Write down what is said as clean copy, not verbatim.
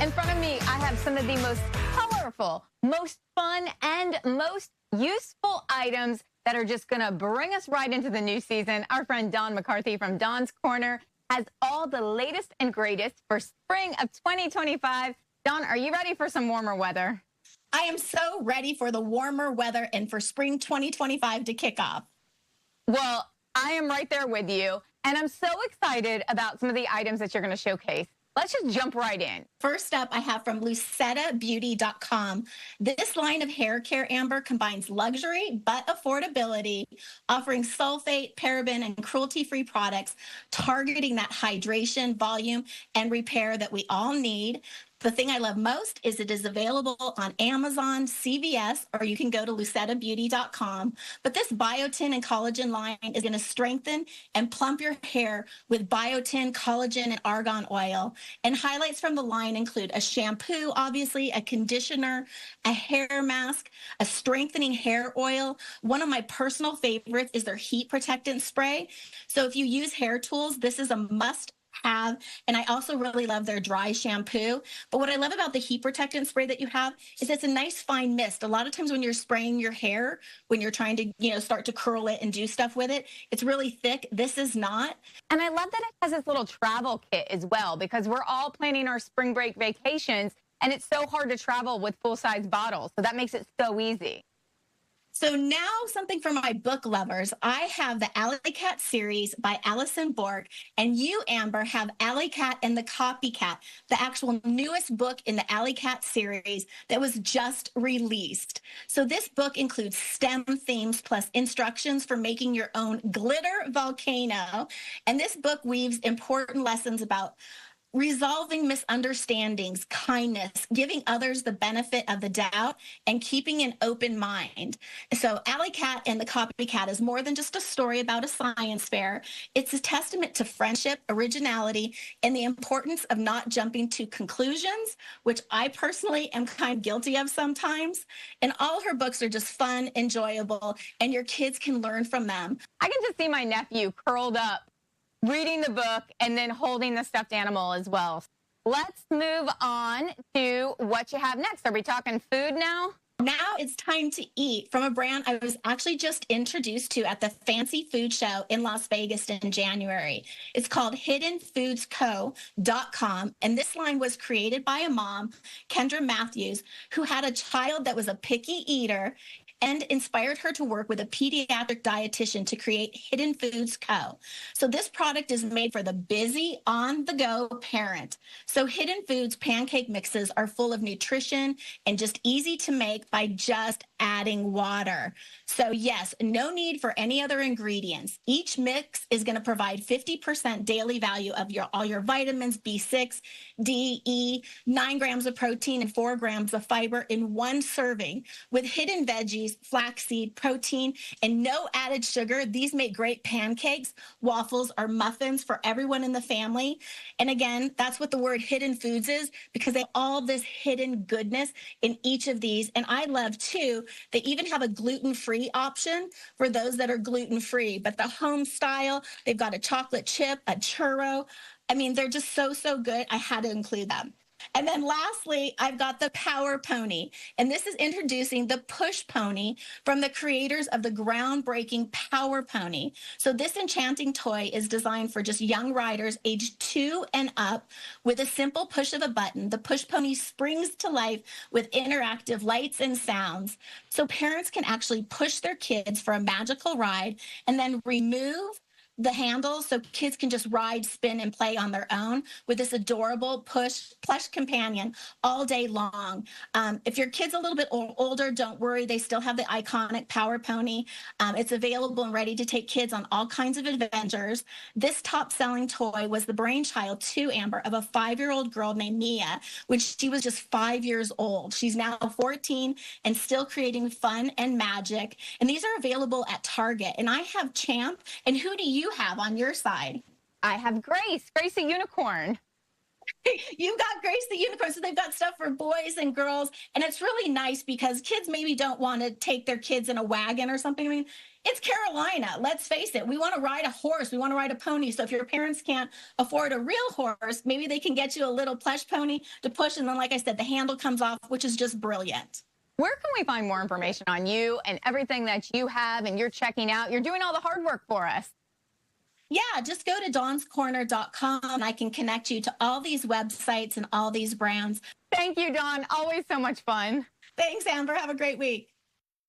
In front of me, I have some of the most colorful, most fun, and most useful items that are just going to bring us right into the new season. Our friend Dawn McCarthy from Dawn's Corner has all the latest and greatest for spring of 2025. Dawn, are you ready for some warmer weather? I am so ready for the warmer weather and for spring 2025 to kick off. Well, I am right there with you, and I'm so excited about some of the items that you're going to showcase. Let's just jump right in. First up, I have from LucettaBeauty.com. This line of hair care, Amber, combines luxury but affordability, offering sulfate, paraben, and cruelty-free products, targeting that hydration, volume, and repair that we all need. The thing I love most is it is available on Amazon, CVS, or you can go to LucettaBeauty.com. But this biotin and collagen line is going to strengthen and plump your hair with biotin, collagen, and argan oil. And highlights from the line include a shampoo, obviously, a conditioner, a hair mask, a strengthening hair oil. One of my personal favorites is their heat protectant spray. So if you use hair tools, this is a must have. And I also really love their dry shampoo. But what I love about the heat protectant spray that you have is it's a nice fine mist. A lot of times when you're spraying your hair, when you're trying to, start to curl it and do stuff with it, it's really thick. This is not. And I love that it has this little travel kit as well, because we're all planning our spring break vacations, and it's so hard to travel with full-size bottles. So that makes it so easy. So now something for my book lovers. I have the Alycat Series by Alyson BOURQUE, and you, Amber, have Alycat and the Copycat, the actual newest book in the Alycat series that was just released. So this book includes STEM themes plus instructions for making your own glitter volcano. And this book weaves important lessons about resolving misunderstandings, kindness, giving others the benefit of the doubt, and keeping an open mind. So Alycat and the Copycat is more than just a story about a science fair. It's a testament to friendship, originality, and the importance of not jumping to conclusions, which I personally am kind of guilty of sometimes. And all her books are just fun, enjoyable, and your kids can learn from them. I can just see my nephew curled up reading the book and then holding the stuffed animal as well. Let's move on to what you have next. Are we talking food now? Now it's time to eat from a brand I was actually just introduced to at the Fancy Food Show in Las Vegas in January. It's called hiddenfoodsco.com, and this line was created by a mom, Kendra Matthews, who had a child that was a picky eater and inspired her to work with a pediatric dietitian to create Hidden Foods Co. So this product is made for the busy, on-the-go parent. So Hidden Foods Pancake Mixes are full of nutrition and just easy to make by just adding water. So yes, no need for any other ingredients. Each mix is going to provide 50% daily value of all your vitamins, B6, D, E, 9 grams of protein, and 4 grams of fiber in one serving. With hidden veggies, flaxseed, protein, and no added sugar, these make great pancakes, waffles, or muffins for everyone in the family. And again, that's what the word hidden foods is, because they have all this hidden goodness in each of these. And I love, too, they even have a gluten-free option for those that are gluten-free. But the home style, they've got a chocolate chip, a churro. I mean, they're just so, so good. I had to include them. And then lastly, I've got the Power Pony, and this is introducing the Push Pony from the creators of the groundbreaking Power Pony. So this enchanting toy is designed for just young riders aged 2 and up. With a simple push of a button, the Push Pony springs to life with interactive lights and sounds. So parents can actually push their kids for a magical ride and then remove the handle so kids can just ride, spin, and play on their own with this adorable plush companion all day long. If your kid's a little bit older, don't worry. They still have the iconic Power Pony. It's available and ready to take kids on all kinds of adventures. This top-selling toy was the brainchild, too, Amber, of a 5-year-old girl named Mia when she was just 5 years old. She's now 14 and still creating fun and magic. And these are available at Target. And I have Champ. And who do you have on your side? I have Grace, Gracie Unicorn. You've got Grace the Unicorn. So they've got stuff for boys and girls. And it's really nice because kids maybe don't want to take their kids in a wagon or something. I mean, it's Carolina. Let's face it. We want to ride a horse. We want to ride a pony. So if your parents can't afford a real horse, maybe they can get you a little plush pony to push. And then, like I said, the handle comes off, which is just brilliant. Where can we find more information on you and everything that you have and you're checking out? You're doing all the hard work for us. Yeah, just go to dawnscorner.com and I can connect you to all these websites and all these brands. Thank you, Dawn. Always so much fun. Thanks, Amber. Have a great week.